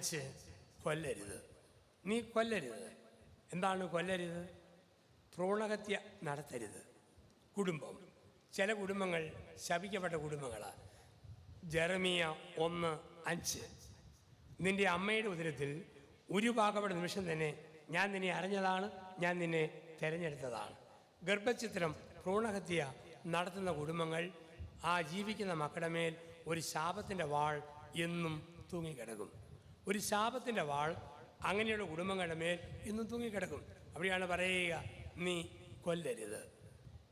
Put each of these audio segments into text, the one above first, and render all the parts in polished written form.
5 കൊല്ലരുത്. നീ കൊല്ലരുത്. എന്താണ് കൊല്ലരുത്? ഭ്രൂണഹത്യ നടത്തരുത്. കുടുംബം, ചില കുടുംബങ്ങൾ ശപിക്കപ്പെട്ട കുടുംബങ്ങളാണ്. ജെറമിയ 1:5 നിൻ്റെ അമ്മയുടെ ഉദരത്തിൽ ഉരുവാകപ്പെട്ട നിമിഷം തന്നെ ഞാൻ നിന്നെ അറിഞ്ഞതാണ്, ഞാൻ നിന്നെ തിരഞ്ഞെടുത്തതാണ്. ഗർഭചിത്രം, ഭ്രൂണഹത്യ നടത്തുന്ന കുടുംബങ്ങൾ ആ ജീവിക്കുന്ന മക്കളുടെ മേൽ ഒരു ശാപത്തിൻ്റെ വാൾ എന്നും തൂങ്ങിക്കിടക്കും. ഒരു ശാപത്തിൻ്റെ വാൾ അങ്ങനെയുള്ള കുടുംബങ്ങളുടെ മേൽ ഇന്നും തൂങ്ങിക്കിടക്കും. അവിടെയാണ് പറയുക, നീ കൊല്ലരുത്.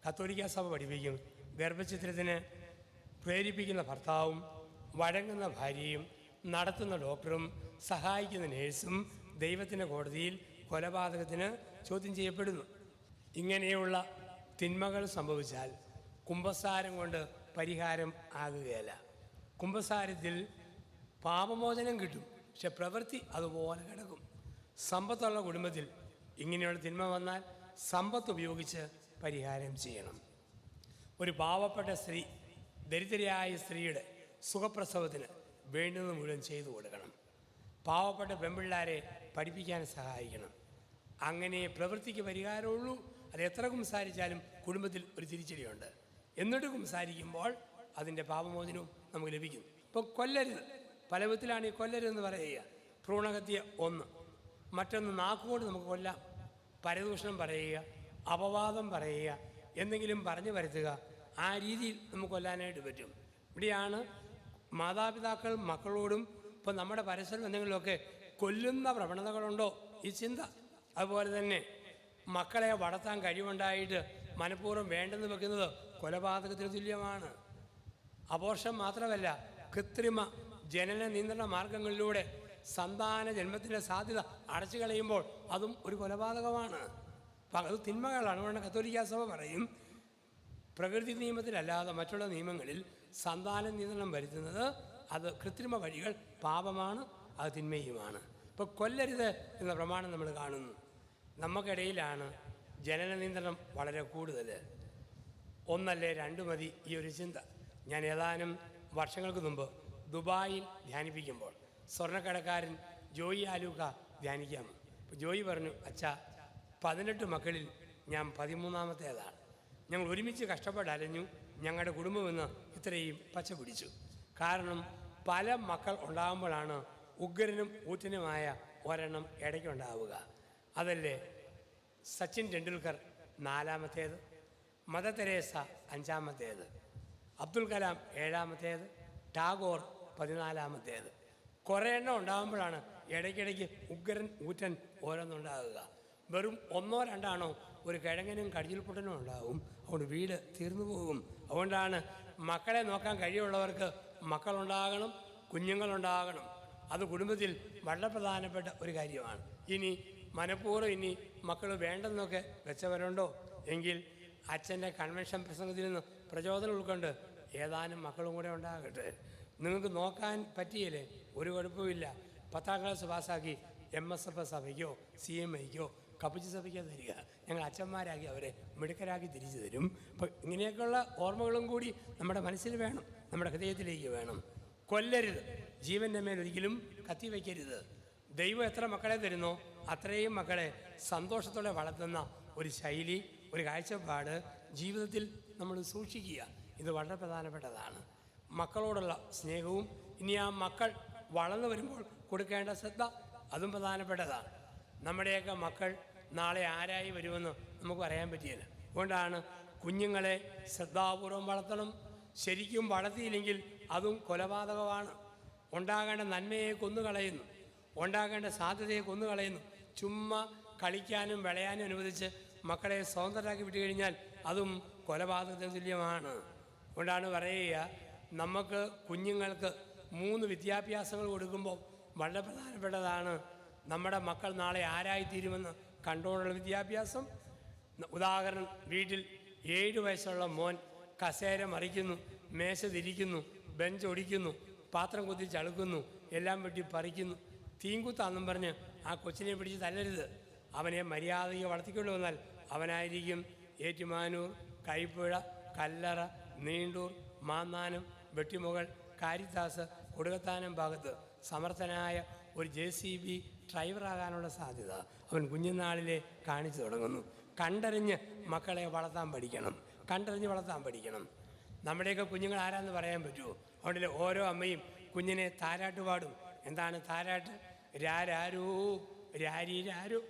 കത്തോലിക്ക സഭ പഠിപ്പിക്കും, ഗർഭചിത്രത്തിന് പ്രേരിപ്പിക്കുന്ന ഭർത്താവും വഴങ്ങുന്ന ഭാര്യയും നടത്തുന്ന ഡോക്ടറും സഹായിക്കുന്ന നേഴ്സും ദൈവത്തിൻ്റെ കോടതിയിൽ കൊലപാതകത്തിന് ചോദ്യം ചെയ്യപ്പെടുന്നു. ഇങ്ങനെയുള്ള തിന്മകൾ സംഭവിച്ചാൽ കുമ്പസാരം കൊണ്ട് പരിഹാരം ആകുകയില്ല. കുമ്പസാരത്തിൽ പാപമോചനം കിട്ടും, പക്ഷെ പ്രവൃത്തി അതുപോലെ കിടക്കും. സമ്പത്തുള്ള കുടുംബത്തിൽ ഇങ്ങനെയുള്ള തിന്മ വന്നാൽ സമ്പത്ത് ഉപയോഗിച്ച് പരിഹാരം ചെയ്യണം. ഒരു പാവപ്പെട്ട സ്ത്രീ, ദരിദ്രയായ സ്ത്രീയുടെ സുഖപ്രസവത്തിന് വേണ്ടുന്നത് മുഴുവൻ ചെയ്തു കൊടുക്കണം. പാവപ്പെട്ട പെൺപിള്ളാരെ പഠിപ്പിക്കാൻ സഹായിക്കണം. അങ്ങനെ പ്രവൃത്തിക്ക് പരിഹാരമുള്ളൂ. അത് എത്ര കുംസാരിച്ചാലും കുടുംബത്തിൽ ഒരു തിരിച്ചടിയുണ്ട്. എന്നിട്ട് കുംസാരിക്കുമ്പോൾ അതിൻ്റെ പാപമോചനവും നമുക്ക് ലഭിക്കുന്നു. ഇപ്പോൾ കൊല്ലരുത്, പല വിധത്തിലാണ് ഈ കൊല്ലരുതെന്ന് പറയുക. ഭ്രൂണഹത്യ 1. മറ്റൊന്ന്, നാക്കുകൊണ്ട് നമുക്ക് കൊല്ലാം. പരദൂഷണം പറയുക, അപവാദം പറയുക, എന്തെങ്കിലും പറഞ്ഞു വരുത്തുക, ആ രീതിയിൽ നമുക്ക് കൊല്ലാനായിട്ട് പറ്റും. ഇവിടെയാണ് മാതാപിതാക്കൾ മക്കളോടും ഇപ്പം നമ്മുടെ പരസ്പരം എന്തെങ്കിലുമൊക്കെ കൊല്ലുന്ന പ്രവണതകളുണ്ടോ ഈ ചിന്ത. അതുപോലെ തന്നെ മക്കളെ വളർത്താൻ കഴിവുണ്ടായിട്ട് മനഃപൂർവ്വം വേണ്ടെന്ന് വെക്കുന്നത് കൊലപാതകത്തിന് തുല്യമാണ്. അബോർഷൻ മാത്രമല്ല, കൃത്രിമ ജനന നിയന്ത്രണ മാർഗങ്ങളിലൂടെ സന്താന ജന്മത്തിൻ്റെ സാധ്യത അടച്ചു കളയുമ്പോൾ അതും ഒരു കൊലപാതകമാണ്. അപ്പം അത് തിന്മകളാണ്. അതുകൊണ്ട് കത്തോലിക്ക സഭ പറയും, പ്രകൃതി നിയമത്തിലല്ലാതെ മറ്റുള്ള നിയമങ്ങളിൽ സന്താന നിയന്ത്രണം വരുത്തുന്നത് അത് കൃത്രിമ വഴികൾ പാപമാണ്, അത് തിന്മയുമാണ്. ഇപ്പോൾ കൊല്ലരുത് എന്ന പ്രമാണം നമ്മൾ കാണുന്നു. നമുക്കിടയിലാണ് ജനന നിയന്ത്രണം വളരെ കൂടുതൽ. 1 അല്ലേ 2 മതി ഈ ഒരു ചിന്ത. ഞാൻ ഏതാനും വർഷങ്ങൾക്ക് മുമ്പ് ദുബായിൽ ധ്യാനിപ്പിക്കുമ്പോൾ സ്വർണ്ണക്കടക്കാരൻ ജോയി ആലൂക്ക ധ്യാനിക്കാം. അപ്പോൾ ജോയി പറഞ്ഞു, അച്ഛാ, 18 മക്കളിൽ ഞാൻ 13ാമത്തേതാണ്. ഞങ്ങൾ ഒരുമിച്ച് കഷ്ടപ്പെട്ട് അലഞ്ഞു, ഞങ്ങളുടെ കുടുംബം ഇന്ന് ഇത്രയും പച്ച പിടിച്ചു. കാരണം പല മക്കൾ ഉണ്ടാകുമ്പോഴാണ് ഉഗ്രനും ഊറ്റനുമായ ഒരെണ്ണം ഇടയ്ക്കുണ്ടാവുക. അതല്ലേ സച്ചിൻ ടെണ്ടുൽക്കർ 4ാമത്തേത്, മദർ തെരേസ 5ാമത്തേത്, അബ്ദുൽ കലാം 7ാമത്തേത്, ടാഗോർ 14ാമത്തേത്. കുറേ എണ്ണം ഉണ്ടാകുമ്പോഴാണ് ഇടയ്ക്കിടയ്ക്ക് ഉഗ്രൻ ഊറ്റൻ ഓരോന്നുണ്ടാകുക. വെറും 1 or 2 ഒരു കിഴങ്ങനും കടിയിൽപ്പൊട്ടനും ഉണ്ടാകും. അതുകൊണ്ട് വീട് തീർന്നു പോകും. അതുകൊണ്ടാണ് മക്കളെ നോക്കാൻ കഴിയുള്ളവർക്ക് മക്കളുണ്ടാകണം, കുഞ്ഞുങ്ങളുണ്ടാകണം. അത് കുടുംബത്തിൽ വളരെ പ്രധാനപ്പെട്ട ഒരു കാര്യമാണ്. ഇനി മനഃപൂർവ്വം ഇനി മക്കൾ വേണ്ടെന്നൊക്കെ വെച്ചവരുണ്ടോ എങ്കിൽ അച്ഛൻ്റെ കൺവെൻഷൻ പ്രസംഗത്തിൽ നിന്ന് പ്രചോദനം ഉൾക്കൊണ്ട് ഏതാനും മക്കളും കൂടെ ഉണ്ടാകട്ടെ. നിങ്ങൾക്ക് നോക്കാൻ പറ്റിയില്ലേ, ഒരു കുഴപ്പമില്ല. 10ാം ക്ലാസ് പാസ്സാക്കി MSF സഭയ്ക്കോ CMIക്കോ കപ്പുച്ചി സഭയ്ക്കോ തരിക. ഞങ്ങൾ അച്ഛന്മാരാക്കി അവരെ മിടുക്കരാക്കി തിരിച്ചു തരും. അപ്പോൾ ഇങ്ങനെയൊക്കെയുള്ള ഓർമ്മകളും കൂടി നമ്മുടെ മനസ്സിൽ വേണം, നമ്മുടെ ഹൃദയത്തിലേക്ക് വേണം. കൊല്ലരുത്, ജീവൻ്റെ മേലൊരിക്കലും കത്തിവയ്ക്കരുത്. ദൈവം എത്ര മക്കളെ തരുന്നോ അത്രയും മക്കളെ സന്തോഷത്തോടെ വളർത്തുന്ന ഒരു ശൈലി, ഒരു കാഴ്ചപ്പാട് ജീവിതത്തിൽ നമ്മൾ സൂക്ഷിക്കുക. ഇത് വളരെ പ്രധാനപ്പെട്ടതാണ്. മക്കളോടുള്ള സ്നേഹവും ഇനി ആ മക്കൾ വളർന്നു വരുമ്പോൾ കൊടുക്കേണ്ട ശ്രദ്ധ അതും പ്രധാനപ്പെട്ടതാണ്. നമ്മുടെയൊക്കെ മക്കൾ നാളെ ആരായി വരുമെന്ന് നമുക്ക് പറയാൻ പറ്റിയില്ല. അതുകൊണ്ടാണ് കുഞ്ഞുങ്ങളെ ശ്രദ്ധാപൂർവം വളർത്തണം. ശരിക്കും വളർത്തിയില്ലെങ്കിൽ അതും കൊലപാതകമാണ്. ഉണ്ടാകേണ്ട നന്മയെ കൊന്നുകളയുന്നു, ഉണ്ടാകേണ്ട സാധ്യതയെ കൊന്നുകളയുന്നു. ചുമ്മാ കളിക്കാനും വിളയാനും അനുവദിച്ച് മക്കളെ സ്വതന്ത്രരാക്കി വിട്ടു കഴിഞ്ഞാൽ അതും കൊലപാതകത്തിന് തുല്യമാണ്. അതുകൊണ്ടാണ് പറയുക, നമുക്ക് കുഞ്ഞുങ്ങൾക്ക് 3 വിദ്യാഭ്യാസങ്ങൾ കൊടുക്കുമ്പോൾ വളരെ പ്രധാനപ്പെട്ടതാണ് നമ്മുടെ മക്കൾ നാളെ ആരായിത്തീരുമെന്ന് കണ്ടുകൊണ്ടുള്ള വിദ്യാഭ്യാസം. ഉദാഹരണം, വീട്ടിൽ 7 വയസ്സുള്ള മോൻ കസേര മറിക്കുന്നു, മേശ തിരിക്കുന്നു, ബെഞ്ച് ഒടിക്കുന്നു, പാത്രം കുത്തി ചളുക്കുന്നു, എല്ലാം വെട്ടി പറിക്കുന്നു. തീങ്കുത്താന്നും പറഞ്ഞ് ആ കൊച്ചിനെ പിടിച്ച് തല്ലരുത്. അവനെ മര്യാദയ്ക്ക് വളർത്തിക്കൊണ്ട് വന്നാൽ അവനായിരിക്കും ഏറ്റുമാനൂർ, കൈപ്പുഴ, കല്ലറ, നീണ്ടൂർ, മാന്നാനം, വെട്ടിമുകൾ, കാരിത്താസ്, കൊടുകത്താനം ഭാഗത്ത് സമർത്ഥനായ ഒരു JCB ഡ്രൈവറാകാനുള്ള സാധ്യത അവൻ കുഞ്ഞുനാളിലെ കാണിച്ചു തുടങ്ങുന്നു. കണ്ടറിഞ്ഞ് മക്കളെ വളർത്താൻ പഠിക്കണം, കണ്ടറിഞ്ഞ് വളർത്താൻ പഠിക്കണം. നമ്മുടെയൊക്കെ കുഞ്ഞുങ്ങൾ ആരാന്ന് പറയാൻ പറ്റുമോ? അതുകൊണ്ടല്ലേ ഓരോ അമ്മയും കുഞ്ഞിനെ താരാട്ട് പാടും. എന്താണ് താരാട്ട്? രാരാരോ രാരീരാരോ.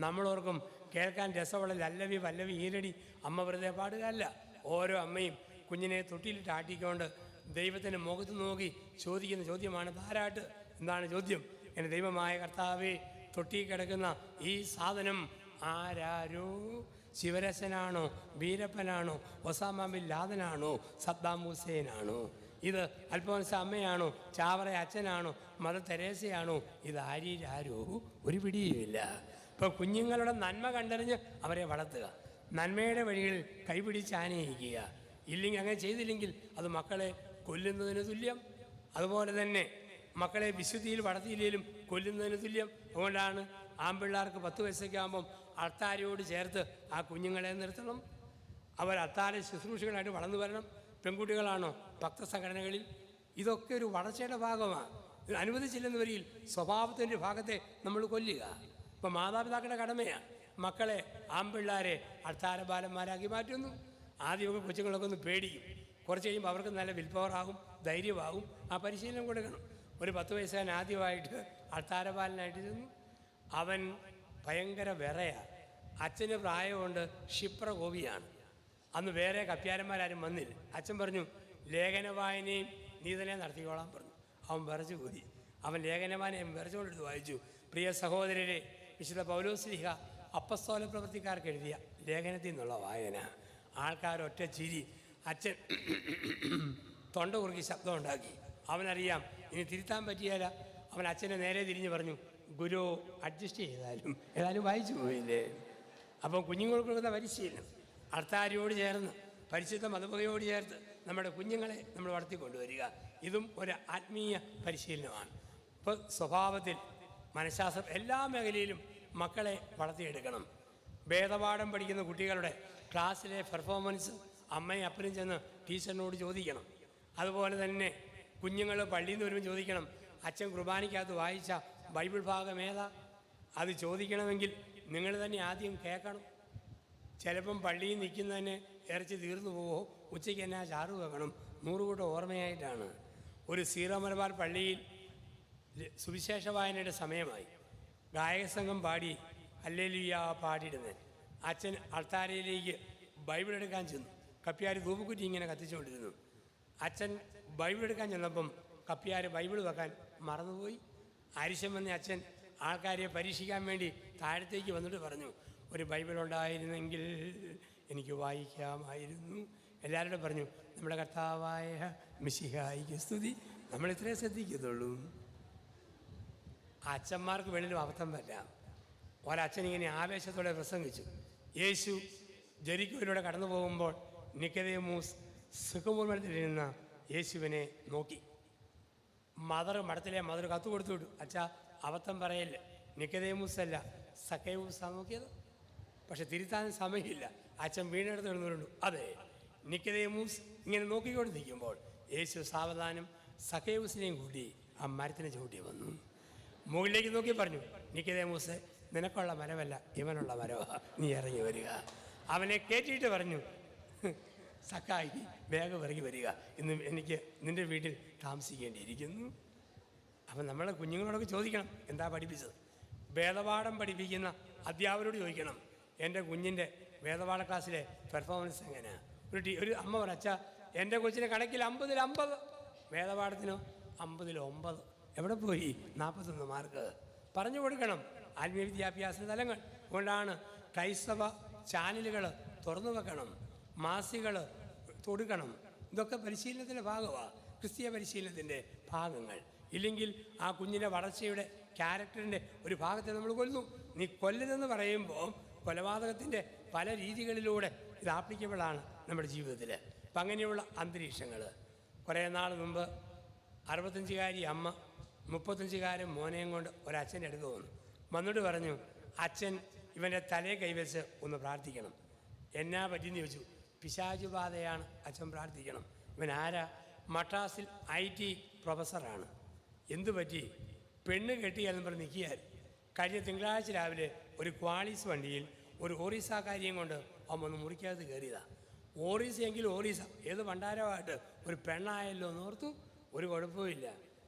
നമ്മളോർക്കും കേൾക്കാൻ രസമുള്ള ലല്ലവി വല്ലവി ഈരടി അമ്മ വെറുതെ പാടുകയല്ല. ഓരോ അമ്മയും കുഞ്ഞിനെ തൊട്ടിയിലിട്ട് ആട്ടിക്കൊണ്ട് ദൈവത്തിൻ്റെ മുഖത്ത് നോക്കി ചോദിക്കുന്ന ചോദ്യമാണ് താരാട്ട്. എന്താണ് ചോദ്യം? എൻ്റെ ദൈവമായ കർത്താവേ, തൊട്ടി കിടക്കുന്ന ഈ സാധനം ആരാരോ? ശിവരസനാണോ, വീരപ്പനാണോ, ഒസാമ ബിൻ ലാദനാണോ, സദ്ദാം ഹുസൈനാണോ? ഇത് അൽഫോൻസ അമ്മയാണോ, ചാവറ അച്ഛനാണോ, മദർ തെരേസയാണോ? ഇത് ആരീരാരോ? ഒരു പിടിയുമില്ല. ഇപ്പോൾ കുഞ്ഞുങ്ങളുടെ നന്മ കണ്ടറിഞ്ഞ് അവരെ വളർത്തുക, നന്മയുടെ വഴികളിൽ കൈപിടിച്ച് ആനയിക്കുക. ഇല്ലെങ്കിൽ അങ്ങനെ ചെയ്തില്ലെങ്കിൽ അത് മക്കളെ കൊല്ലുന്നതിന് തുല്യം. അതുപോലെ തന്നെ മക്കളെ വിശുദ്ധിയിൽ വളർത്തിയില്ലെങ്കിലും കൊല്ലുന്നതിന് തുല്യം. അതുകൊണ്ടാണ് ആൺപിള്ളേർക്ക് 10 വയസ്സൊക്കെ ആകുമ്പം അൾത്താരയോട് ചേർത്ത് ആ കുഞ്ഞുങ്ങളെ നിർത്തണം. അവർ അൾത്താര ശുശ്രൂഷകളായിട്ട് വളർന്നു വരണം. പെൺകുട്ടികളാണോ ഭക്തസംഘടനകളിൽ. ഇതൊക്കെ ഒരു വളർച്ചയുടെ ഭാഗമാണ്. ഇത് അനുവദിച്ചില്ലെന്ന് വരിയിൽ സ്വഭാവത്തിൻ്റെ ഭാഗത്തെ നമ്മൾ കൊല്ലുക. ഇപ്പം മാതാപിതാക്കളുടെ കടമയാണ് മക്കളെ, ആൺപിള്ളേരെ അൾത്താര ബാലന്മാരാക്കി മാറ്റുന്നു. ആദ്യമൊക്കെ കൊച്ചുങ്ങളൊക്കെ ഒന്ന് പേടിക്കും. കുറച്ച് കഴിയുമ്പോൾ അവർക്ക് നല്ല വിൽപ്പവറാകും, ധൈര്യമാകും. ആ പരിശീലനം കൊടുക്കണം. ഒരു 10 വയസ്സുകാരൻ ആദ്യമായിട്ട് അൾത്താരപാലനായിട്ട് ചെന്നു. അവൻ ഭയങ്കര വിറയാണ്. അച്ഛന് പ്രായമുണ്ട്, ക്ഷിപ്ര കോപിയാണ്. അന്ന് വേറെ കപ്പ്യാരന്മാരും വന്നില്ല. അച്ഛൻ പറഞ്ഞു, ലേഖന വായനയും നീ തന്നെ നടത്തിക്കോളാൻ പറഞ്ഞു. അവൻ വിറച്ചു പോയി. അവൻ ലേഖനവായനയും വിറച്ചുകൊണ്ടെടുത്ത് വായിച്ചു. പ്രിയ സഹോദരരെ, വിശുദ്ധ പൗലോസ്ലീഹ അപ്പസ്തോല പ്രവൃത്തിക്കാർക്ക് എഴുതിയ ലേഖനത്തിൽ നിന്നുള്ള വായന. ആൾക്കാരൊറ്റ ചിരി. അച്ഛൻ തൊണ്ട കുറുക്കി ശബ്ദം ഉണ്ടാക്കി. അവനറിയാം ഇനി തിരുത്താൻ പറ്റിയാല. അവൻ അച്ഛനെ നേരെ തിരിഞ്ഞ് പറഞ്ഞു, ഗുരു അഡ്ജസ്റ്റ് ചെയ്താലും ഏതായാലും വായിച്ചു പോയില്ലേ. അപ്പം കുഞ്ഞുങ്ങൾക്ക് കൊടുക്കുന്ന പരിശീലനം അൾത്താരയോട് ചേർന്ന് പരിശുദ്ധ മതപകയോട് ചേർത്ത് നമ്മുടെ കുഞ്ഞുങ്ങളെ നമ്മൾ വളർത്തിക്കൊണ്ടുവരിക. ഇതും ഒരു ആത്മീയ പരിശീലനമാണ്. ഇപ്പോൾ സ്വഭാവത്തിൽ, മനഃശാസ്ത്രം, എല്ലാ മേഖലയിലും മക്കളെ വളർത്തിയെടുക്കണം. വേദപാഠം പഠിക്കുന്ന കുട്ടികളുടെ ക്ലാസ്സിലെ പെർഫോമൻസ് അമ്മയും അപ്പനും ചെന്ന് ടീച്ചറിനോട് ചോദിക്കണം. അതുപോലെ തന്നെ കുഞ്ഞുങ്ങൾ പള്ളിയിൽ നിന്ന് വരുമ്പോൾ ചോദിക്കണം, അച്ഛൻ കുർബാനയ്ക്കകത്ത് വായിച്ച ബൈബിൾ ഭാഗം ഏതാ? അത് ചോദിക്കണമെങ്കിൽ നിങ്ങൾ തന്നെ ആദ്യം കേൾക്കണം. ചിലപ്പം പള്ളിയിൽ നിൽക്കുന്നതന്നെ ഇറച്ചി തീർന്നു പോവോ, ഉച്ചയ്ക്ക് എന്നാ ചാറ് വെക്കണം, 100 കൂട്ടം ഓർമ്മയായിട്ടാണ്. ഒരു സീറോ മലബാർ പള്ളിയിൽ സുവിശേഷ വായനയുടെ സമയമായി. ഗായകസംഘം പാടി ഹല്ലേലൂയ പാടിയിടുന്നത്. അച്ഛൻ അൾത്താരയിലേക്ക് ബൈബിൾ എടുക്കാൻ ചെന്നു. കപ്പ്യാർ ധൂപക്കുറ്റി ഇങ്ങനെ കത്തിച്ചുകൊണ്ടിരുന്നു. അച്ഛൻ ബൈബിൾ എടുക്കാൻ ചെന്നപ്പം കപ്പ്യാർ ബൈബിൾ വെക്കാൻ മറന്നുപോയി. അരിശം വന്ന അച്ഛൻ ആൾക്കാരെ പരീക്ഷിക്കാൻ വേണ്ടി താഴത്തേക്ക് വന്നിട്ട് പറഞ്ഞു, ഒരു ബൈബിൾ ഉണ്ടായിരുന്നെങ്കിൽ എനിക്ക് വായിക്കാമായിരുന്നു. എല്ലാവരോടും പറഞ്ഞു, നമ്മുടെ കർത്താവായ മിശിഹായിക്ക് സ്തുതി. നമ്മളിത്രേ ശ്രദ്ധിക്കത്തുള്ളൂ. അച്ഛന്മാർക്ക് വേണമെങ്കിലും അബദ്ധം വരാം. ഒരച്ഛൻ ഇങ്ങനെ ആവേശത്തോടെ പ്രസംഗിച്ചു. യേശു ജെരിക്കോയിലൂടെ കടന്നു പോകുമ്പോൾ നിക്കോദേമൂസ് സുഖപൂർവ്വത്തിലിരുന്ന യേശുവിനെ നോക്കി. മഠത്തിലെ മദർ കത്ത് കൊടുത്തു വിട്ടു, അച്ഛാ അബദ്ധം പറയല്ല, നിക്കോദേമൂസ് അല്ല സക്കയൂസാണ് നോക്കിയത്. പക്ഷെ തിരുത്താൻ സമയമില്ല. അച്ഛൻ വീണെടുത്ത് കിടന്നുകൊണ്ടു. അതെ, നിക്കോദേമൂസ് ഇങ്ങനെ നോക്കിക്കൊണ്ട് നിൽക്കുമ്പോൾ യേശു സാവധാനം സക്കയൂസിനെയും കൂട്ടി ആ മരത്തിനെ ചവിട്ടി വന്നു. മുകളിലേക്ക് നോക്കി പറഞ്ഞു, നിക്കോദേമൂസ്, നിനക്കുള്ള മരമല്ല, ഇവനുള്ള മരമാണ്, നീ ഇറങ്ങി വരിക. അവനെ കയറ്റിയിട്ട് പറഞ്ഞു, സക്കായി വേഗം ഇറങ്ങി വരിക, ഇന്ന് എനിക്ക് നിൻ്റെ വീട്ടിൽ താമസിക്കേണ്ടിയിരിക്കുന്നു. അപ്പം നമ്മളെ കുഞ്ഞുങ്ങളോടൊക്കെ ചോദിക്കണം, എന്താ പഠിപ്പിച്ചത്? വേദപാഠം പഠിപ്പിക്കുന്ന അധ്യാപകരോട് ചോദിക്കണം, എൻ്റെ കുഞ്ഞിൻ്റെ വേദപാഠ ക്ലാസ്സിലെ പെർഫോമൻസ് എങ്ങനെയാണ്? ഒരു അമ്മ പറച്ച, എൻ്റെ കൊച്ചിന് കണക്കിൽ 50-50, വേദപാഠത്തിനോ 50-9. എവിടെ പോയി 41 മാർക്ക്? പറഞ്ഞു കൊടുക്കണം. ആത്മീയ വിദ്യാഭ്യാസ തലങ്ങൾ കൊണ്ടാണ് ക്രൈസ്തവ ചാനലുകൾ തുറന്നു വെക്കണം, മാസികൾ കൊടുക്കണം. ഇതൊക്കെ പരിശീലനത്തിൻ്റെ ഭാഗമാണ്, ക്രിസ്തീയ പരിശീലനത്തിൻ്റെ ഭാഗങ്ങൾ. ഇല്ലെങ്കിൽ ആ കുഞ്ഞിൻ്റെ വളർച്ചയുടെ ക്യാരക്ടറിൻ്റെ ഒരു ഭാഗത്തെ നമ്മൾ കൊല്ലുന്നു. നീ കൊല്ലരുതെന്ന് പറയുമ്പോൾ കൊലപാതകത്തിൻ്റെ പല രീതികളിലൂടെ ഇത് ആപ്ലിക്കബിളാണ് നമ്മുടെ ജീവിതത്തിൽ. അപ്പം അങ്ങനെയുള്ള അന്തരീക്ഷങ്ങൾ. കുറേ നാൾ മുമ്പ് 65-കാരി അമ്മ 35-കാരൻ മോനെയും കൊണ്ട് ഒരച്ഛൻ്റെ അടുത്ത് വന്നിട്ട് പറഞ്ഞു, അച്ഛൻ ഇവൻ്റെ തലയെ കൈവച്ച് ഒന്ന് പ്രാർത്ഥിക്കണം. എന്നാ പറ്റിയെന്ന് ചോദിച്ചു. പിശാചുബാധയാണ്, അച്ഛൻ പ്രാർത്ഥിക്കണം. ഇവൻ ആരാ? മദ്രാസിൽ IT പ്രൊഫസറാണ്. എന്തു പറ്റി? പെണ്ണ് കെട്ടിയെന്ന് പറഞ്ഞ് നിൽക്കുകയായിരുന്നു. കഴിഞ്ഞ തിങ്കളാഴ്ച രാവിലെ ഒരു ക്വാളിസ് വണ്ടിയിൽ ഒരു ഓറീസാക്കാരിയും കൊണ്ട് അവൻ ഒന്ന് മുറിക്കകത്ത് കയറിയതാണ്. ഓറീസ എങ്കിൽ ഓറീസ, ഏത് ഭണ്ഡാരമായിട്ട് ഒരു പെണ്ണായല്ലോ എന്നോർത്തു. ഒരു കുഴപ്പമില്ല.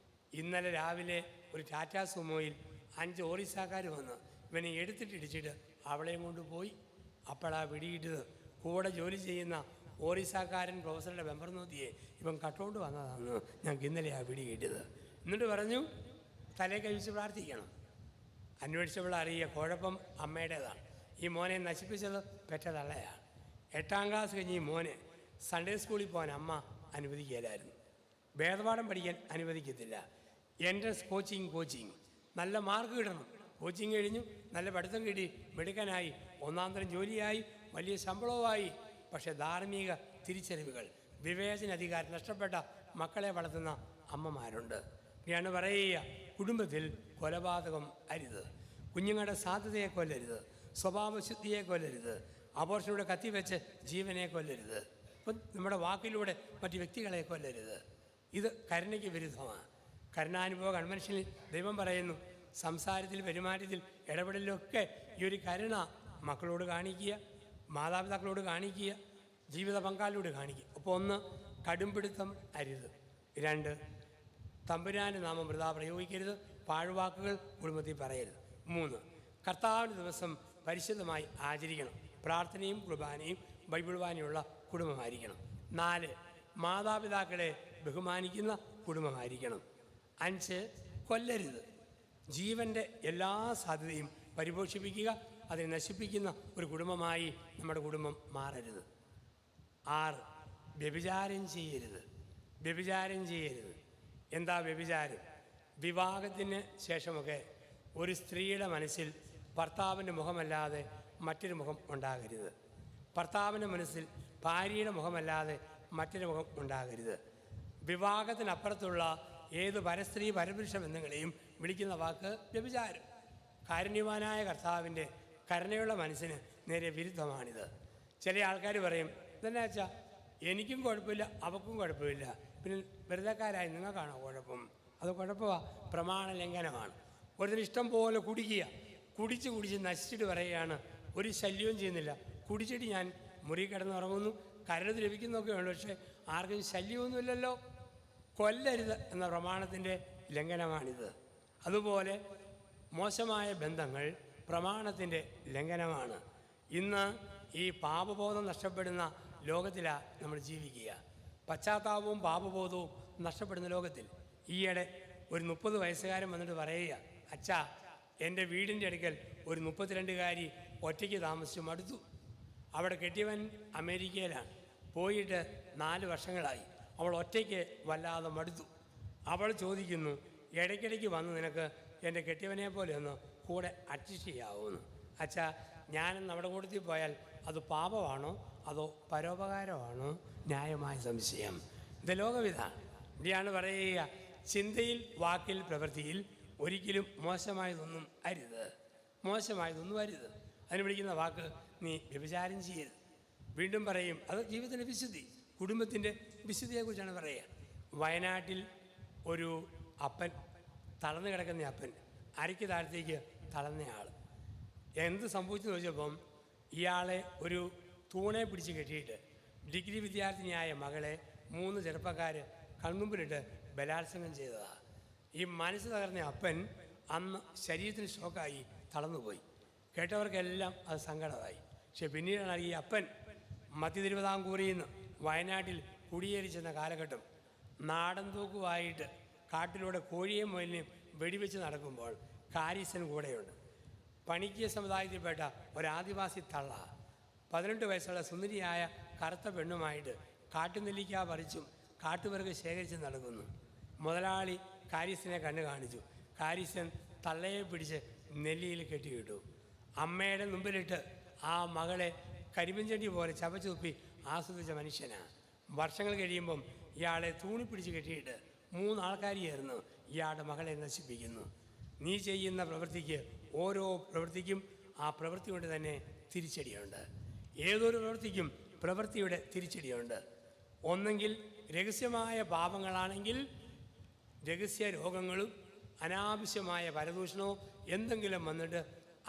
ഇന്നലെ രാവിലെ ഒരു ടാറ്റാ സുമോയിൽ 5 ഓറീസാക്കാർ വന്ന് ഇവനെ എടുത്തിട്ടിടിച്ചിട്ട് അവളെയും കൊണ്ട് പോയി. അപ്പോഴാണ് പിടിയിട്ടത്. കൂടെ ജോലി ചെയ്യുന്ന ഓറീസാക്കാരൻ പ്രൊഫസറുടെ മെമ്പർ നോക്കിയേ ഇവൻ കട്ടുകൊണ്ട് വന്നതാണെന്ന് ഞങ്ങൾക്ക് ഇന്നലെയാണ് പിടികിട്ടത്. എന്നിട്ട് പറഞ്ഞു തലേ കഴിച്ച് പ്രാർത്ഥിക്കണം. അന്വേഷിച്ചപ്പോൾ അറിയുക കുഴപ്പം അമ്മയുടേതാണ്. ഈ മോനെ നശിപ്പിച്ചത് പെറ്റ തള്ളയാണ്. 8ാം ക്ലാസ് കഴിഞ്ഞ് ഈ മോനെ സൺഡേ സ്കൂളിൽ പോകാൻ അമ്മ അനുവദിക്കുകയില്ലായിരുന്നു. വേദപാഠം പഠിക്കാൻ അനുവദിക്കത്തില്ല. എൻട്രൻസ് കോച്ചിങ് നല്ല മാർക്ക് കിട്ടണം. കോച്ചിങ് കഴിഞ്ഞു, നല്ല പഠിത്തം കിട്ടി, മിടുക്കനായി, 1ാം തരം ജോലിയായി, വലിയ ശമ്പളവുമായി. പക്ഷേ ധാർമ്മിക തിരിച്ചറിവുകൾ, വിവേചന അധികാരം നഷ്ടപ്പെട്ട മക്കളെ വളർത്തുന്ന അമ്മമാരുണ്ട്. ഇങ്ങനെയാണ് പറയുക, കുടുംബത്തിൽ കൊലപാതകം അരുത്, കുഞ്ഞുങ്ങളുടെ സാധ്യതയെ കൊല്ലരുത്, സ്വഭാവശുദ്ധിയെ കൊല്ലരുത്, അബോർഷനിലൂടെ കത്തിവെച്ച് ജീവനെ കൊല്ലരുത്, ഇപ്പം നമ്മുടെ വാക്കിലൂടെ മറ്റ് വ്യക്തികളെ കൊല്ലരുത്. ഇത് കരുണയ്ക്ക് വിരുദ്ധമാണ്. കരുണാനുഭവ കൺവെൻഷനിൽ ദൈവം പറയുന്നു, സംസാരത്തിൽ, പെരുമാറ്റത്തിൽ, ഇടപെടലിലൊക്കെ ഈ ഒരു കരുണ മക്കളോട് കാണിക്കുക, മാതാപിതാക്കളോട് കാണിക്കുക, ജീവിത പങ്കാളിയോട് കാണിക്കുക. അപ്പോൾ 1, കടുംപിടുത്തം അരുത്. 2, തമ്പുരാൻ്റെ നാമം വൃഥാ പ്രയോഗിക്കരുത്, പാഴ്വാക്കുകൾ കുടുംബത്തിൽ പറയരുത്. 3, കർത്താവിൻ്റെ ദിവസം പരിശുദ്ധമായി ആചരിക്കണം, പ്രാർത്ഥനയും കുർബാനയും ബൈബിൾ വായനയുള്ള കുടുംബമായിരിക്കണം. 4, മാതാപിതാക്കളെ ബഹുമാനിക്കുന്ന കുടുംബമായിരിക്കണം. 5, കൊല്ലരുത്. ജീവൻ്റെ എല്ലാ സാധ്യതയും പരിപോഷിപ്പിക്കുക, അതിനെ നശിപ്പിക്കുന്ന ഒരു കുടുംബമായി നമ്മുടെ കുടുംബം മാറരുത്. 6, വ്യഭിചാരം ചെയ്യരുത്. എന്താ വ്യഭിചാരം? വിവാഹത്തിന് ശേഷമൊക്കെ ഒരു സ്ത്രീയുടെ മനസ്സിൽ ഭർത്താവിൻ്റെ മുഖമല്ലാതെ മറ്റൊരു മുഖം ഉണ്ടാകരുത്. ഭർത്താവിൻ്റെ മനസ്സിൽ ഭാര്യയുടെ മുഖമല്ലാതെ മറ്റൊരു മുഖം ഉണ്ടാകരുത്. വിവാഹത്തിനപ്പുറത്തുള്ള ഏത് പരസ്ത്രീ പരപുരുഷ ബന്ധങ്ങളെയും വിളിക്കുന്ന വാക്ക് വ്യഭിചാരം. കാരുണ്യവാനായ കർത്താവിൻ്റെ കരുണയുള്ള മനസ്സിന് നേരെ വിരുദ്ധമാണിത്. ചില ആൾക്കാർ പറയും, ഇതെന്നാ വെച്ചാൽ എനിക്കും കുഴപ്പമില്ല, അവൾക്കും കുഴപ്പമില്ല, പിന്നെ വെറുതെക്കാരായി നിങ്ങൾക്കാണോ കുഴപ്പം? അത് കുഴപ്പമാണ്, പ്രമാണ ലംഘനമാണ്. ഒരുത്തിന് ഇഷ്ടം പോലെ കുടിച്ച് നശിച്ചിട്ട് പറയുകയാണ്, ഒരു ശല്യവും ചെയ്യുന്നില്ല, കുടിച്ചിട്ട് ഞാൻ മുറി കിടന്നുറങ്ങുന്നു, കരുത് ലഭിക്കുന്നൊക്കെ ഉണ്ട്, പക്ഷേ ആർക്കും ശല്യമൊന്നുമില്ലല്ലോ. കൊല്ലരുത് എന്ന പ്രമാണത്തിൻ്റെ ലംഘനമാണിത്. അതുപോലെ മോശമായ ബന്ധങ്ങൾ പ്രമാണത്തിൻ്റെ ലംഘനമാണ്. ഇന്ന് ഈ പാപബോധം നഷ്ടപ്പെടുന്ന ലോകത്തിലാണ് നമ്മൾ ജീവിക്കുക. പശ്ചാത്താപവും പാപബോധവും നഷ്ടപ്പെടുന്ന ലോകത്തിൽ ഈയിടെ ഒരു 30 വയസ്സുകാരൻ വന്നിട്ട് പറയുക, അച്ഛാ, എൻ്റെ വീടിൻ്റെ അടുക്കൽ ഒരു 32കാരി ഒറ്റയ്ക്ക് താമസിച്ചു മടുത്തു. അവിടെ കെട്ടിയവൻ അമേരിക്കയിലാണ്, പോയിട്ട് 4 വർഷങ്ങളായി. അവൾ ഒറ്റയ്ക്ക് വല്ലാതെ മടുത്തു. അവൾ ചോദിക്കുന്നു, ഇടയ്ക്കിടയ്ക്ക് വന്ന് നിനക്ക് എൻ്റെ കെട്ടിയവനെ പോലെ ഒന്ന് കൂടെ അഡ്ജസ്റ്റ് ചെയ്യാവുമെന്ന്. അച്ഛാ, ഞാനെന്ന് അവിടെ കൂട്ടത്തിൽ പോയാൽ അത് പാപമാണോ അതോ പരോപകാരമാണോ? ന്യായമായ സംശയം. ഇത് ലോകവിധാണ്. ഇവിടെയാണ് പറയുക, ചിന്തയിൽ, വാക്കിൽ, പ്രവൃത്തിയിൽ ഒരിക്കലും മോശമായതൊന്നും അരുത്. അതിന് വിളിക്കുന്ന വാക്ക് നീ വ്യഭിചാരം ചെയ്യരുത്. വീണ്ടും പറയും, അത് ജീവിതത്തിൻ്റെ വിശുദ്ധി, കുടുംബത്തിൻ്റെ വിശുദ്ധിയെക്കുറിച്ചാണ് പറയുക. വയനാട്ടിൽ ഒരു അപ്പൻ, തളർന്നു കിടക്കുന്ന അപ്പൻ, അരയ്ക്ക് താഴത്തേക്ക് തളർന്നയാൾ, എന്ത് സംഭവിച്ചെന്ന് ചോദിച്ചപ്പം ഇയാളെ ഒരു തൂണെ പിടിച്ച് കെട്ടിയിട്ട് ഡിഗ്രി വിദ്യാർത്ഥിനിയായ മകളെ 3 ചെറുപ്പക്കാർ കൺമുമ്പിലിട്ട് ബലാത്സംഗം ചെയ്തതാണ്. ഈ മനസ്സ് തകർന്ന അപ്പൻ അന്ന് ശരീരത്തിന് ഷോക്കായി തളർന്നുപോയി. കേട്ടവർക്കെല്ലാം അത് സങ്കടമായി. പക്ഷെ പിന്നീടാണ് ഈ അപ്പൻ മധ്യ തിരുവിതാംകൂറിൽ നിന്ന് വയനാട്ടിൽ കുടിയേറി ചെന്ന കാലഘട്ടം നാടൻ തൂക്കുമായിട്ട് കാട്ടിലൂടെ കോഴിയെയും മുയലിനെയും വെടിവെച്ച് നടക്കുമ്പോൾ കാരീസൻ കൂടെയുണ്ട്. പണിക്കിയ സമുദായത്തിൽപ്പെട്ട ഒരാദിവാസി തള്ള 18 വയസ്സുള്ള സുന്ദരിയായ കറുത്ത പെണ്ണുമായിട്ട് കാട്ടുനെല്ലിക്ക പറിച്ചും കാട്ടുപിറക് ശേഖരിച്ച് നടക്കുന്നു. മുതലാളി കാരീസനെ കണ്ണു കാണിച്ചു. കാരീസൻ തള്ളയെ പിടിച്ച് നെല്ലിയിൽ കെട്ടിയിട്ടു. അമ്മയുടെ മുമ്പിലിട്ട് ആ മകളെ കരിമ്പൻചണ്ടി പോലെ ചവച്ചു തുപ്പി ആസ്വദിച്ച മനുഷ്യനാണ്. വർഷങ്ങൾ കഴിയുമ്പം ഇയാളെ തൂണിപ്പിടിച്ച് കെട്ടിയിട്ട് 3 ആൾക്കാർ ചേർന്ന് ഇയാളുടെ മകളെ നശിപ്പിക്കുന്നു. നീ ചെയ്യുന്ന പ്രവൃത്തിക്ക്, ഓരോ പ്രവൃത്തിക്കും ആ പ്രവൃത്തി കൊണ്ട് തന്നെ തിരിച്ചടിയുണ്ട്. ഏതൊരു പ്രവൃത്തിക്കും പ്രവൃത്തിയുടെ തിരിച്ചടിയുണ്ട്. ഒന്നെങ്കിൽ രഹസ്യമായ പാപങ്ങളാണെങ്കിൽ രഹസ്യ രോഗങ്ങളും അനാവശ്യമായ പരദൂഷണമോ എന്തെങ്കിലും വന്നിട്ട്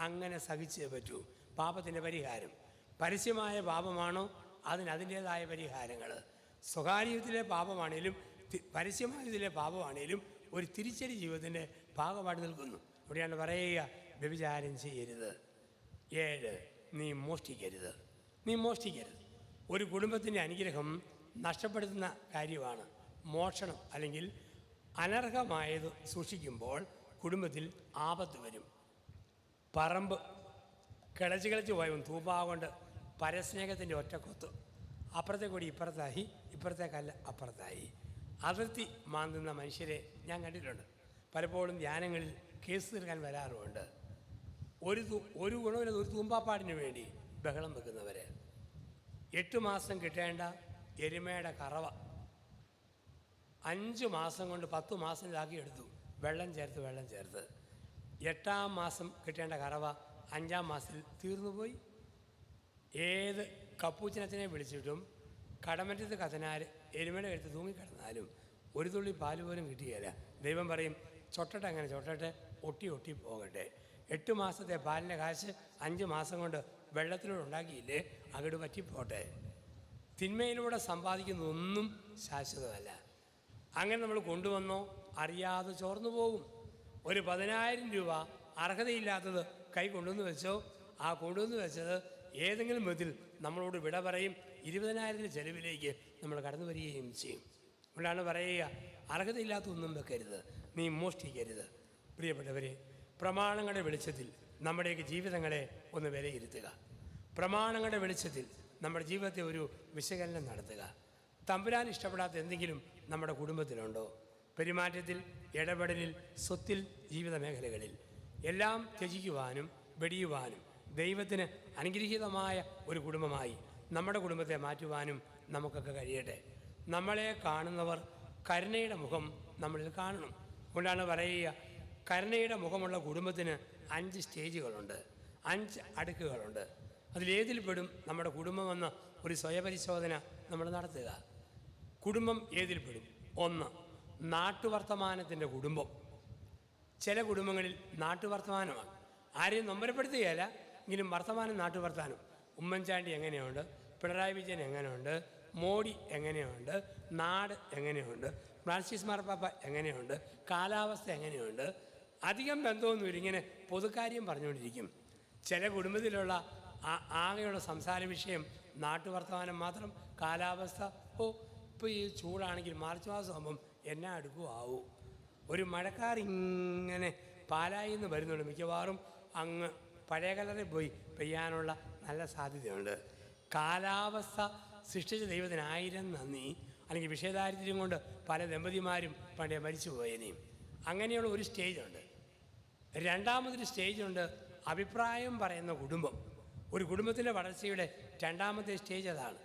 അങ്ങനെ സഹിച്ചേ പറ്റൂ. പാപത്തിൻ്റെ പരിഹാരം പരസ്യമായ പാപമാണോ അതിൻ്റേതായ പരിഹാരങ്ങൾ. സ്വകാര്യത്തിലെ പാപമാണേലും പരസ്യമായതിലെ പാപമാണേലും ഒരു തിരിച്ചടി ജീവിതത്തിൻ്റെ ഭാഗമായിട്ട് നിൽക്കുന്നു. അവിടെയാണ് പറയുക, വ്യഭിചാരം ചെയ്യരുത്. 7, നീ മോഷ്ടിക്കരുത്. നീ മോഷ്ടിക്കരുത്. ഒരു കുടുംബത്തിൻ്റെ അനുഗ്രഹം നഷ്ടപ്പെടുത്തുന്ന കാര്യമാണ് മോഷണം. അല്ലെങ്കിൽ അനർഹമായത് സൂക്ഷിക്കുമ്പോൾ കുടുംബത്തിൽ ആപത്ത് വരും. പറമ്പ് കിളച്ച് പോയവൻ തൂപ്പാ കൊണ്ട് പരസ്നേഹത്തിൻ്റെ ഒറ്റക്കൊത്ത്. അപ്പുറത്തെ കൂടി ഇപ്പുറത്തായി, ഇപ്പുറത്തെ കല്ല് അപ്പുറത്തായി. അതിർത്തി മാന്തുന്ന മനുഷ്യരെ ഞാൻ കണ്ടിട്ടുണ്ട്. പലപ്പോഴും ധ്യാനങ്ങളിൽ കേസ് തീർക്കാൻ വരാറുമുണ്ട്. ഒരു ഗുണമില്ല, ഒരു തൂമ്പാപ്പാടിന് വേണ്ടി ബഹളം വെക്കുന്നവർ. 8 മാസം കിട്ടേണ്ട എരുമയുടെ കറവ 5 മാസം കൊണ്ട് 10 മാസത്തിലാക്കി എടുത്തു. വെള്ളം ചേർത്ത് 8-ാം മാസം കിട്ടേണ്ട കറവ 5-ാം മാസത്തിൽ തീർന്നുപോയി. ഏത് കപ്പൂച്ചനത്തിനെ വിളിച്ചിട്ടും കടമറ്റത്ത് കത്തനാർ എരുമയുടെ കഴുത്ത് തൂങ്ങിക്കിടന്നാലും ഒരു തുള്ളി പാല് പോലും കിട്ടുകയില്ല. ദൈവം പറയും, ചൊട്ടട്ടെ, അങ്ങനെ ചൊട്ടട്ടെ, ഒട്ടി പോകട്ടെ. 8 മാസത്തെ പാലിൻ്റെ കാശ് 5 മാസം കൊണ്ട് വെള്ളത്തിലൂടെ ഉണ്ടാക്കിയില്ലേ, അങ്ങോട്ട് പറ്റിപ്പോട്ടെ. തിന്മയിലൂടെ സമ്പാദിക്കുന്നതൊന്നും ശാശ്വതമല്ല. അങ്ങനെ നമ്മൾ കൊണ്ടുവന്നോ അറിയാതെ ചോർന്നു പോകും. ഒരു 10,000 രൂപ അർഹതയില്ലാത്തത് കൈ കൊണ്ടുവന്ന് വെച്ചോ, ആ കൊണ്ടുവന്ന് വെച്ചത് ഏതെങ്കിലും വിധത്തിൽ നമ്മളോട് വിട പറയും. 20,000 ചെലവിലേക്ക് നമ്മൾ കടന്നു വരികയും ചെയ്യും. അതുകൊണ്ടാണ് പറയുക, അർഹതയില്ലാത്തൊന്നും വെക്കരുത്, നീ മോഷ്ടിക്കരുത്. പ്രിയപ്പെട്ടവരെ, പ്രമാണങ്ങളുടെ വെളിച്ചത്തിൽ നമ്മുടെയൊക്കെ ജീവിതങ്ങളെ ഒന്ന് വിലയിരുത്തുക. പ്രമാണങ്ങളുടെ വെളിച്ചത്തിൽ നമ്മുടെ ജീവിതത്തെ ഒരു വിശകലനം നടത്തുക. തമ്പുരാൻ ഇഷ്ടപ്പെടാത്ത എന്തെങ്കിലും നമ്മുടെ കുടുംബത്തിലുണ്ടോ? പെരുമാറ്റത്തിൽ, ഇടപെടലിൽ, സ്വത്തിൽ, ജീവിത മേഖലകളിൽ എല്ലാം ത്യജിക്കുവാനും വെടിയുവാനും ദൈവത്തിന് അനുഗ്രഹീതമായ ഒരു കുടുംബമായി നമ്മുടെ കുടുംബത്തെ മാറ്റുവാനും നമുക്കൊക്കെ കഴിയട്ടെ. നമ്മളെ കാണുന്നവർ കരുണയുടെ മുഖം നമ്മളിൽ കാണണം. അതുകൊണ്ടാണ് പറയുക, കരുണയുടെ മുഖമുള്ള കുടുംബത്തിന് 5 സ്റ്റേജുകളുണ്ട്, 5 അടുക്കുകളുണ്ട്. അതിലേതിൽ പെടും നമ്മുടെ കുടുംബമെന്ന ഒരു സ്വയപരിശോധന നമ്മൾ നടത്തുക. കുടുംബം ഏതിൽ പെടും? 1, നാട്ടുവർത്തമാനത്തിൻ്റെ കുടുംബം. ചില കുടുംബങ്ങളിൽ നാട്ടുവർത്തമാനമാണ്, ആരെയും നൊമ്പരപ്പെടുത്തുകയല്ല, എങ്കിലും വർത്തമാനം നാട്ടുവർത്താനം. ഉമ്മൻചാണ്ടി എങ്ങനെയുണ്ട്, പിണറായി വിജയൻ എങ്ങനെയുണ്ട്, മോഡി എങ്ങനെയുണ്ട്, നാട് എങ്ങനെയുണ്ട്, ഫ്രാൻസിസ് മാർപ്പാപ്പ എങ്ങനെയുണ്ട്, കാലാവസ്ഥ എങ്ങനെയുണ്ട്. അധികം ബന്ധമൊന്നുമില്ല, ഇങ്ങനെ പൊതുക്കാര്യം പറഞ്ഞുകൊണ്ടിരിക്കും. ചില കുടുംബത്തിലുള്ള ആകെയുള്ള സംസാര വിഷയം നാട്ടുവർത്തമാനം മാത്രം. കാലാവസ്ഥ, ഇപ്പോൾ ഈ ചൂടാണെങ്കിൽ മാർച്ച് മാസമാകുമ്പം എന്നാ അടുക്കുമാവും. ഒരു മഴക്കാർ ഇങ്ങനെ പാലായിൽ നിന്ന് വരുന്നുണ്ട്, മിക്കവാറും അങ്ങ് പഴയ കലറിൽ പോയി പെയ്യാനുള്ള നല്ല സാധ്യതയുണ്ട്. കാലാവസ്ഥ സൃഷ്ടിച്ച ദൈവത്തിന് 1000 നന്ദി. അല്ലെങ്കിൽ വിഷയദാരിദ്ര്യം കൊണ്ട് പല ദമ്പതിമാരും പണ്ടേ മരിച്ചു പോയതിനെയും. അങ്ങനെയുള്ള ഒരു സ്റ്റേജുണ്ട്. രണ്ടാമതൊരു സ്റ്റേജുണ്ട്, അഭിപ്രായം പറയുന്ന കുടുംബം. ഒരു കുടുംബത്തിൻ്റെ വളർച്ചയുടെ 2ാമത്തെ സ്റ്റേജ് അതാണ്.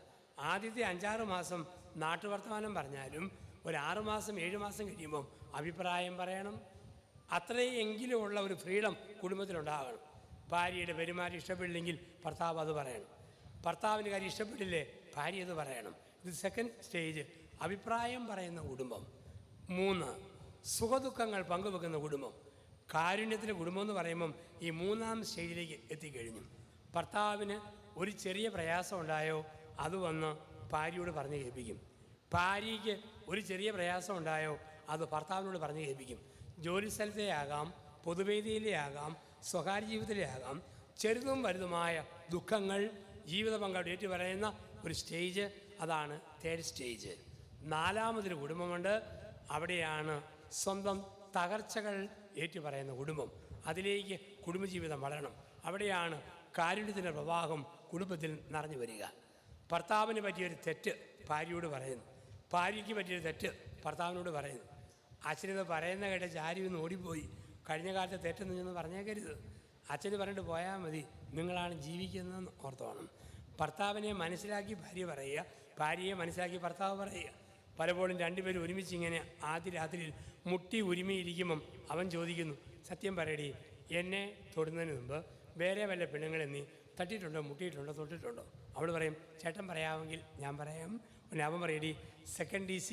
ആദ്യത്തെ 5-6 മാസം നാട്ടുവർത്തമാനം പറഞ്ഞാലും ഒരു 6 മാസം 7 മാസം കഴിയുമ്പം അഭിപ്രായം പറയണം. അത്രയെങ്കിലും ഉള്ള ഒരു ഫ്രീഡം കുടുംബത്തിലുണ്ടാകണം. ഭാര്യയുടെ പെരുമാറ്റം ഇഷ്ടപ്പെട്ടില്ലെങ്കിൽ ഭർത്താവ് അത് പറയണം. ഭർത്താവിൻ്റെ കാര്യം ഇഷ്ടപ്പെട്ടില്ലേ, ഭാര്യ അത് പറയണം. ഇത് 2nd സ്റ്റേജ്, അഭിപ്രായം പറയുന്ന കുടുംബം. 3, സുഖദുഃഖങ്ങൾ പങ്കുവെക്കുന്ന കുടുംബം. കാരുണ്യത്തിൻ്റെ കുടുംബം എന്ന് പറയുമ്പം ഈ 3ാം സ്റ്റേജിലേക്ക് എത്തിക്കഴിഞ്ഞു. ഭർത്താവിന് ഒരു ചെറിയ പ്രയാസം ഉണ്ടായോ അത് വന്ന് ഭാര്യയോട് പറഞ്ഞു കേൾപ്പിക്കും. ഭാര്യയ്ക്ക് ഒരു ചെറിയ പ്രയാസം ഉണ്ടായോ അത് ഭർത്താവിനോട് പറഞ്ഞു കേൾപ്പിക്കും. ജോലി സ്ഥലത്തെ ആകാം, പൊതുവേദിയിലെ ആകാം, സ്വകാര്യ ജീവിതത്തിലെ ആകാം. ചെറുതും വലുതുമായ ദുഃഖങ്ങൾ ജീവിത പങ്കാളി ഏറ്റു പറയുന്ന ഒരു സ്റ്റേജ്, അതാണ് 3rd സ്റ്റേജ്. 4ാമതൊരു കുടുംബമുണ്ട്, അവിടെയാണ് സ്വന്തം തകർച്ചകൾ ഏറ്റുപറയുന്ന കുടുംബം. അതിലേക്ക് കുടുംബജീവിതം വളരണം. അവിടെയാണ് കാരുണ്യത്തിൻ്റെ പ്രവാഹം കുടുംബത്തിൽ നിറഞ്ഞു വരിക. ഭർത്താവിന് പറ്റിയൊരു തെറ്റ് ഭാര്യയോട് പറയുന്നു, ഭാര്യയ്ക്ക് പറ്റിയൊരു തെറ്റ് ഭർത്താവിനോട് പറയുന്നു. അച്ഛനിത് പറയുന്ന കേട്ട ചാരി ഒന്ന് ഓടിപ്പോയി, കഴിഞ്ഞ കാലത്തെ തെറ്റൊന്നും ചെന്ന് പറഞ്ഞേക്കരുത്, അച്ഛന് പറഞ്ഞിട്ട് പോയാൽ മതി, നിങ്ങളാണ് ജീവിക്കുന്നതെന്ന് ഓർത്തോണം. ഭർത്താവിനെ മനസ്സിലാക്കി ഭാര്യ പറയുക, ഭാര്യയെ മനസ്സിലാക്കി ഭർത്താവ് പറയുക. പലപ്പോഴും 2 പേരും ഒരുമിച്ച് ഇങ്ങനെ ആദ്യ രാത്രിയിൽ മുട്ടി ഉരുമിയിരിക്കുമ്പം അവൻ ചോദിക്കുന്നു, സത്യം പറയടി, എന്നെ തൊടുന്നതിന് മുമ്പ് വേറെ വല്ല പെണ്ണുങ്ങളെ നീ തട്ടിയിട്ടുണ്ടോ, മുട്ടിയിട്ടുണ്ടോ, തൊട്ടിട്ടുണ്ടോ? അവൾ പറയും, ചേട്ടൻ പറയാമെങ്കിൽ ഞാൻ പറയാം. പിന്നെ അവൻ പറയടി, 2nd DC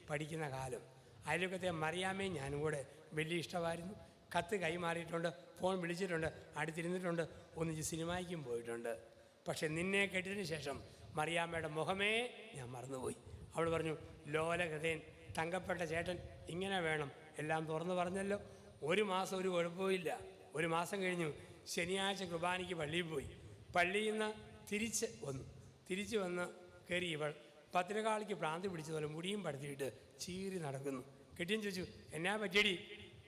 പഠിക്കുന്ന കാലം, അയൽവക്കത്തെ മറിയാമ്മയും ഞാനും കൂടെ വലിയ ഇഷ്ടമായിരുന്നു. കത്ത് കൈമാറിയിട്ടുണ്ട്, ഫോൺ വിളിച്ചിട്ടുണ്ട്, അടുത്തിരുന്നിട്ടുണ്ട്, ഒന്നിച്ച് സിനിമയ്ക്കും പോയിട്ടുണ്ട്. പക്ഷെ നിന്നെ കേട്ടതിന് ശേഷം മറിയാമ്മയുടെ മുഖമേ ഞാൻ മറന്നുപോയി. അവൾ പറഞ്ഞു, ലോല ഹൃദയൻ, തങ്കപ്പെട്ട ചേട്ടൻ ഇങ്ങനെ വേണം, എല്ലാം തുറന്നു പറഞ്ഞല്ലോ. ഒരു മാസം ഒരു കുഴപ്പമില്ല. ഒരു മാസം കഴിഞ്ഞു ശനിയാഴ്ച കുർബാനയ്ക്ക് പള്ളിയിൽ പോയി. പള്ളിയിൽ നിന്ന് തിരിച്ച് വന്ന് കയറി ഇവൾ പത്തിരകാളിക്ക് ഭ്രാന്തി പിടിച്ചതുപോലെ മുടിയും പടുത്തിയിട്ട് ചീറി നടക്കുന്നു. കെട്ടിയും ചോദിച്ചു, എന്നാ പറ്റിയടി?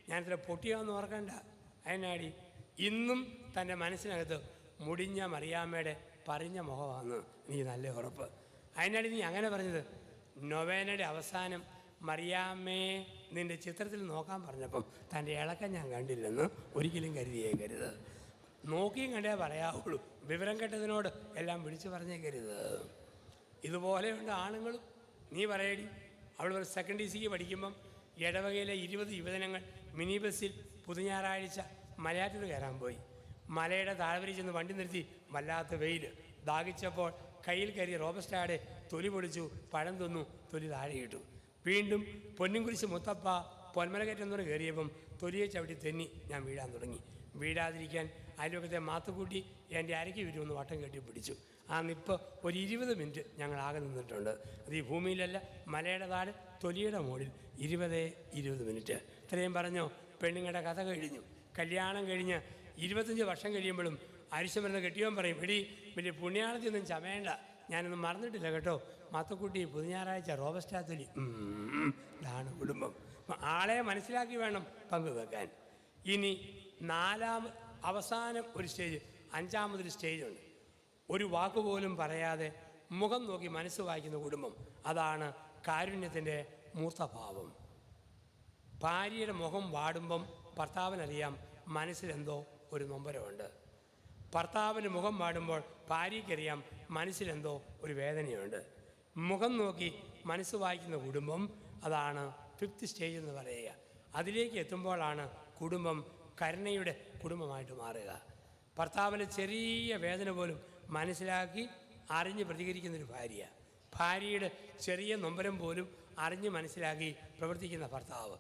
ഞാനിത്ര പൊട്ടിയാന്ന് ഓർക്കണ്ട. അതിനാടി ഇന്നും തൻ്റെ മനസ്സിനകത്ത് മുടിഞ്ഞ മറിയാമ്മയുടെ പറഞ്ഞ മുഖമാണെന്ന് എനിക്ക് നല്ല ഉറപ്പ്. അതിനാടി നീ അങ്ങനെ പറഞ്ഞത്? നൊവേനയുടെ അവസാനം മറിയാമ്മയെ നിൻ്റെ ചിത്രത്തിൽ നോക്കാൻ പറഞ്ഞപ്പം തൻ്റെ ഇളക്കം ഞാൻ കണ്ടില്ലെന്ന് ഒരിക്കലും കരുതിയേക്കരുത്. നോക്കിയും കണ്ടേ പറയാവുള്ളൂ. വിവരം കെട്ടതിനോട് എല്ലാം വിളിച്ചു പറഞ്ഞേക്കരുത്. ഇതുപോലെയുണ്ട് ആണുങ്ങളും. നീ പറയടി. അവൾ ഒരു സെക്കൻഡ് സിക്ക് പഠിക്കുമ്പം ഇടവകയിലെ 20 യുവജനങ്ങൾ മിനി ബസ്സിൽ പുതുഞാറാഴ്ച മലയാറ്റൂർ കയറാൻ പോയി. മലയുടെ താഴ്വരയിൽ ചെന്ന് വണ്ടി നിർത്തി. വല്ലാത്ത വെയിൽ. ദാഹിച്ചപ്പോൾ കയ്യിൽ കയറിയ റോബസ്റ്റാടെ തൊലി പൊളിച്ചു, പഴം തിന്നു, തൊലി താഴെ ഇട്ടു. വീണ്ടും പൊന്നുംകുരിശ് മുത്തപ്പ പൊന്മലകയറ്റെന്നോട് കയറിയപ്പം തൊലിയെ ചവിട്ടി തെന്നി ഞാൻ വീഴാൻ തുടങ്ങി. വീഴാതിരിക്കാൻ അയൽവക്കത്തെ മാത്തുകൂട്ടി എൻ്റെ അരയ്ക്ക് വിരുന്ന് വട്ടം കെട്ടി പിടിച്ചു. ആ നിപ്പ് ഒരു 20 മിനിറ്റ് ഞങ്ങളാകെ നിന്നിട്ടുണ്ട്. അത് ഈ ഭൂമിയിലല്ല, മലയുടെ താഴെ തൊലിയുടെ മുകളിൽ 20 മിനിറ്റ്. ഇത്രയും പറഞ്ഞോ, പെണ്ണുങ്ങളുടെ കഥ കഴിഞ്ഞു. കല്യാണം കഴിഞ്ഞ് 25 വർഷം കഴിയുമ്പോഴും അരിശം വരുന്ന കെട്ടിയോൻ പറയും, എടി വലിയ പുണ്യാളത്തിയൊന്നും ചമയേണ്ട, ഞാനൊന്നും മറന്നിട്ടില്ല കേട്ടോ. മാത്തുക്കുട്ടി പുതുഞാറാഴ്ച റോബസ്റ്റാത്തൊലി. ഇതാണ് കുടുംബം. ആളെ മനസ്സിലാക്കി വേണം പങ്കുവെക്കാൻ. ഇനി അവസാനം ഒരു സ്റ്റേജ്, 5ാമതൊരു സ്റ്റേജുണ്ട്. ഒരു വാക്കുപോലും പറയാതെ മുഖം നോക്കി മനസ്സ് വായിക്കുന്ന കുടുംബം. അതാണ് കാരുണ്യത്തിൻ്റെ മൂർത്തഭാവം. ഭാര്യയുടെ മുഖം വാടുമ്പം ഭർത്താവിനറിയാം മനസ്സിലെന്തോ ഒരു നൊമ്പരമുണ്ട്. ഭർത്താവിൻ്റെ മുഖം വാടുമ്പോൾ ഭാര്യയ്ക്കറിയാം മനസ്സിലെന്തോ ഒരു വേദനയുണ്ട്. മുഖം നോക്കി മനസ്സ് വായിക്കുന്ന കുടുംബം, അതാണ് 5th സ്റ്റേജ് എന്ന് പറയുക. അതിലേക്ക് എത്തുമ്പോഴാണ് കുടുംബം കരുണയുടെ കുടുംബമായിട്ട് മാറുക. ഭർത്താവിൻ്റെ ചെറിയ വേദന പോലും മനസ്സിലാക്കി അറിഞ്ഞ് പ്രതികരിക്കുന്നൊരു ഭാര്യ, ഭാര്യയുടെ ചെറിയ നൊമ്പരം പോലും അറിഞ്ഞ് മനസ്സിലാക്കി പ്രവർത്തിക്കുന്ന ഭർത്താവ്.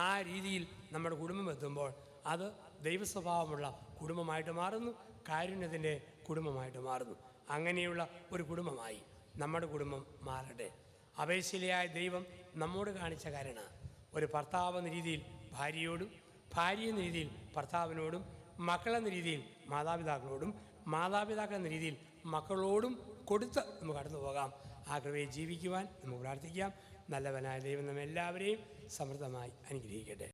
ആ രീതിയിൽ നമ്മുടെ കുടുംബം എത്തുമ്പോൾ അത് ദൈവസ്വഭാവമുള്ള കുടുംബമായിട്ട് മാറുന്നു, കാരുണ്യത്തിൻ്റെ കുടുംബമായിട്ട് മാറുന്നു. അങ്ങനെയുള്ള ഒരു കുടുംബമായി നമ്മുടെ കുടുംബം മാറട്ടെ. അപേക്ഷയിലായ ദൈവം നമ്മോട് കാണിച്ച കരുണ ഒരു ഭർത്താവ് എന്ന രീതിയിൽ ഭാര്യയോടും, ഭാര്യ എന്ന രീതിയിൽ ഭർത്താവിനോടും, മക്കളെന്ന രീതിയിൽ മാതാപിതാക്കളോടും, മാതാപിതാക്കൾ എന്ന രീതിയിൽ മക്കളോടും കൊടുത്ത് നമുക്ക് കടന്നു പോകാം. ആ കൃപയെ ജീവിക്കുവാൻ നമുക്ക് പ്രാർത്ഥിക്കാം. നല്ലവനായ ദൈവം നമ്മെല്ലാവരെയും സമൃദ്ധമായി അനുഗ്രഹിക്കട്ടെ.